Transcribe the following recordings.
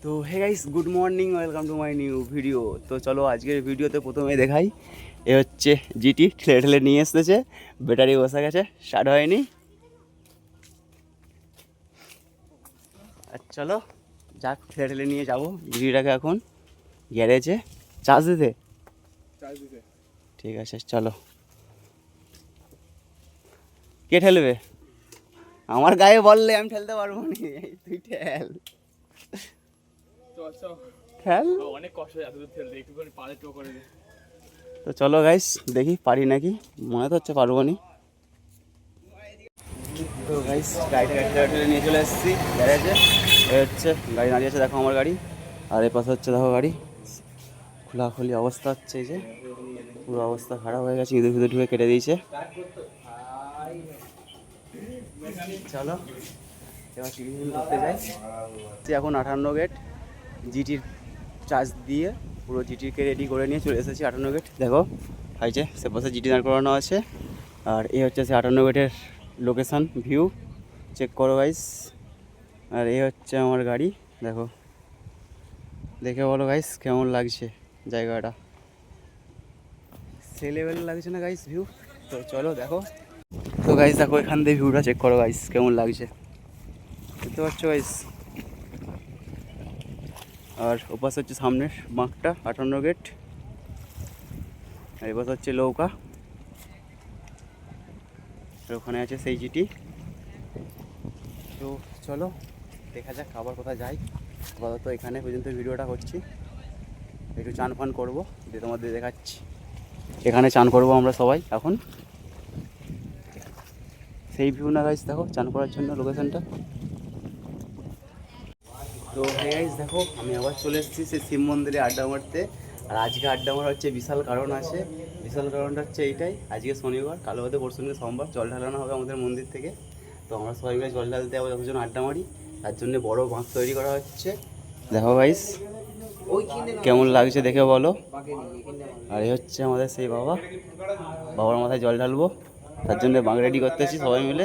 তো hey guys, good morning, welcome to my new video. তো চলো আজকের ভিডিওতে প্রথমে দেখাই, এ হচ্ছে জিটি ঠেলে ঠেলে নিয়ে এসেছে, ব্যাটারি বসে গেছে, স্টার্ট হয়নি। আর চলো যাক, ঠেলে ঠেলে নিয়ে যাবো জিটিটাকে এখন গ্যারেজে চার্জ দিতে। ঠিক আছে চলো। কে ঠেলবে? আমার গায়ে বললে আমি ঠেলতে পারবো না, তুই ঠেল ঠেল। অনেক কষ্ট হয় এতদূর ঠেলতে, একটুখানি পালে টো করে দে। তো চলো গাইস, দেখি পারি নাকি, মনে তো হচ্ছে পারবো নি। তো গাইস গাড়িটা ঠেলে নিয়ে চলে এসেছি গ্যারেজে। এ হচ্ছে গাড়ি দাঁড়িয়ে আছে, দেখো আমার গাড়ি, আর এর পাশে হচ্ছে দেখো গাড়ি। খোলাখুলি অবস্থা হচ্ছে, এই যে পুরো অবস্থা খারাপ হয়ে গেছে, ইঁদুর ফিদুর ঢুকে কেটে দিয়েছে। চলো এবার টিফিন করতে যাই। এখন 58 গেট জিটির চার্জ দিয়ে পুরো জিটিকে রেডি করে নিয়ে চলে এসেছি 58 গেট। দেখো হাইছে সে পাশে জিটি দাঁড় করানো আছে, আর এই হচ্ছে সে 58 গেটের লোকেশান ভিউ, চেক করো গাইস। আর এই হচ্ছে আমার গাড়ি, দেখো দেখে বলো গাইস কেমন লাগছে জায়গাটা, সে লেভেল লাগছে না গাইস ভিউ? তো চলো দেখো। তো গাইস দেখো এখান থেকে ভিউটা চেক করো গাইস, কেমন লাগছে দেখতে পাচ্ছ গাইস। আর ওপাশে হচ্ছে সামনের বাঁকটা 58 গেট, আর এবার হচ্ছে নৌকা, আর ওখানে আছে সেই জিটি। তো চলো দেখা যাক আবার কোথায় যাই। আপাতত এখানে পর্যন্ত ভিডিওটা করছি, একটু চান ফান করবো দিয়ে তোমাদের দেখাচ্ছি। এখানে চান করবো আমরা সবাই এখন, সেই ভিউ না গাইস, দেখো চান করার জন্য লোকেশনটা। তো গাইস দেখো আমি আবার চলে এসেছি সেই শিব মন্দিরে আড্ডা মারতে। আর আজকে আড্ডা মারা হচ্ছে বিশাল কারণ আছে, বিশাল কারণটা হচ্ছে এইটাই, আজকে শনিবার, কালো হতে পরশু দিন সোমবার জল ঢালানো হবে আমাদের মন্দির থেকে। তো আমরা সবাই মিলে জল ঢালতে যাবো, যতজন আড্ডা মারি, তার জন্য বড় বাঁক তৈরি করা হচ্ছে। দেখো গাইস কেমন লাগছে দেখে বলো। আর এই হচ্ছে আমাদের সেই বাবা, বাবার মাথায় জল ঢালবো, তার জন্য বাঁক রেডি করতেছি সবাই মিলে।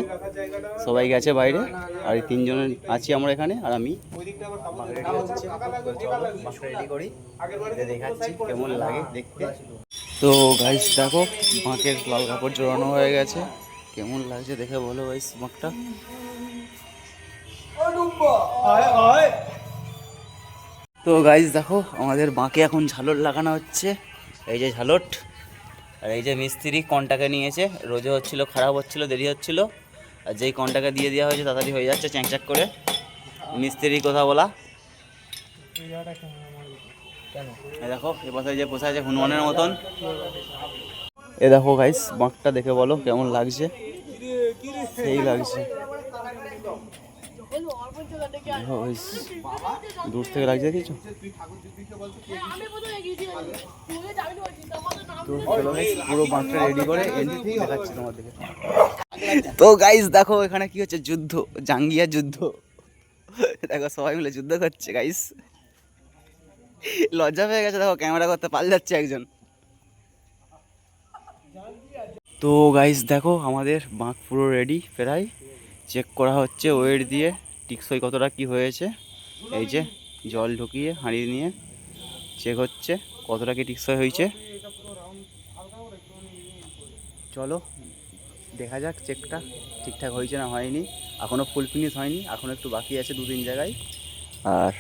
সবাই গেছে বাইরে, আর এই 3 জন আছি আমরা এখানে, আর আমি বাঁক রেডি হচ্ছে। বাঁকটা রেডি করি, দেখাচ্ছি কেমন লাগে দেখতে। তো গাইস দেখো বাঁকের লাল কাপড় জড়ানো হয়ে গেছে, কেমন লাগছে দেখে বলো গাইস বাঁকটা। তো গাইস দেখো আমাদের বাঁকে এখন ঝালর লাগানো হচ্ছে, এই যে ঝালট। আর এই যে মিস্ত্রি কনটাকে নিয়েছে, রোজে হচ্ছিল, খারাপ হচ্ছিল, দেরি হচ্ছিল, আর যেই কনটাকে দিয়ে দেওয়া হয়েছে তাড়াতাড়ি হয়ে যাচ্ছে চ্যাংচাক করে। মিস্ত্রি কথা বলা। এ দেখো এ পাশে যে পোষা আছে হনুমানের মতন। এ দেখো গাইস বাঁকটা দেখে বলো কেমন লাগছে, সেই লাগছে। দূর থেকে লাগছে কিছু। পুরো বাঁকটা রেডি করে দেখাচ্ছি তোমাদেরকে। তো গাইস দেখো এখানে কি হচ্ছে, যুদ্ধ, জাঙ্গিয়া যুদ্ধ। দেখো সবাই মিলে যুদ্ধ করছে গাইস, লজ্জা পেয়ে গেছে, দেখো ক্যামেরা করতে পাল যাচ্ছে একজন। তো গাইস দেখো আমাদের বাঁক পুরো রেডি, প্রায় চেক করা হচ্ছে ওয়েট দিয়ে টিকসই কতটা কি হয়েছে। এই যে জল ঢুকিয়ে হাঁড়ি নিয়ে চেক হচ্ছে কতটা কি টিকসই হয়েছে। চলো দেখা যাক চেকটা ঠিকঠাক হয়েছে না হয়নি, এখনও ফুল ফিনিশ হয়নি, এখনও একটু বাকি আছে 2-3 জায়গায়। আর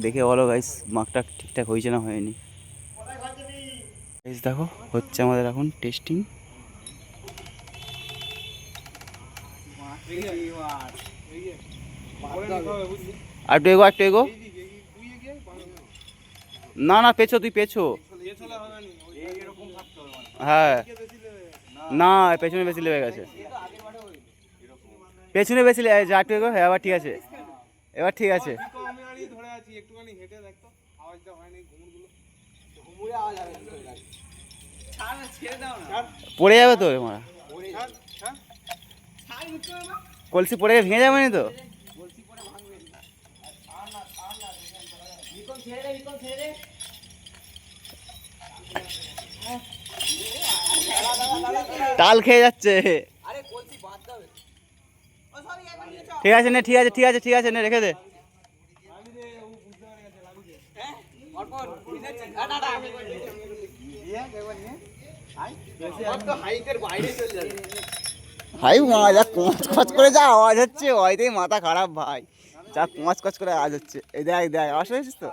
দেখে বলো গাইস মার্কটা ঠিকঠাক হয়েছে না হয়নি। গাইস দেখো হচ্ছে আমাদের এখন টেস্টিং। আর একটু এগো, একটু এগো, না না পেছো, তুই পেছো, হ্যাঁ না পেছনে বেশি লেগে গেছে, পেছনে বেশি লেগে গেছে, একটু এগো, হ্যাঁ এবার ঠিক আছে, এবার ঠিক আছে। পড়ে যাবে তো মারা, কলসি পড়ে ভেঙে যাবে না তো। তাল খেয়ে যাচ্ছে। ঠিক আছে নে, ঠিক আছে ঠিক আছে ঠিক আছে নে, রেখে দে। ভাই যা কচ করে যা আওয়াজ হচ্ছে ওইতেই মাথা খারাপ ভাই, যা কচ করে আওয়াজ হচ্ছে। এই দেখ দেখ আওয়াজ হয়েছিস তো।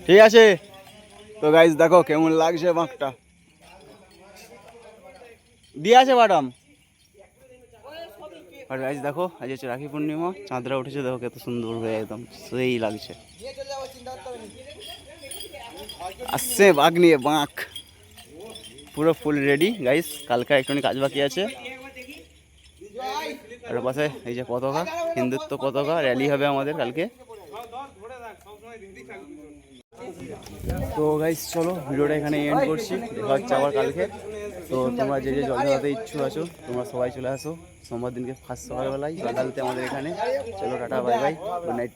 ঠিক আছে তো গাইস, দেখো কেমন লাগছে বাঁকটা দিয়ে আছে ম্যাডাম। আর গাইস দেখো আজ হচ্ছে রাখি পূর্ণিমা, চাঁদরা উঠেছে, দেখো কত সুন্দর হয়ে একদম সেই লাগছে। আসছে বাঘ নিয়ে, বাঁক পুরো ফুল রেডি গাইস। কালকে একটুখানি কাজ বাকি আছে। আর পাশে এই যে পতাকা, হিন্দুত্ব পতাকা র্যালি হবে আমাদের কালকে। তো গাইস চলো ভিডিওটা এখানে এন্ড করছি, দেখা হচ্ছে আবার কালকে। তো তোমরা যে যে জল ঢালাতে ইচ্ছুক আছো তোমরা সবাই চলে আসো সোমবার দিনকে ফার্স্ট সকালবেলায় জল ঢালতে আমাদের এখানে। চলো tata bye bye, good night.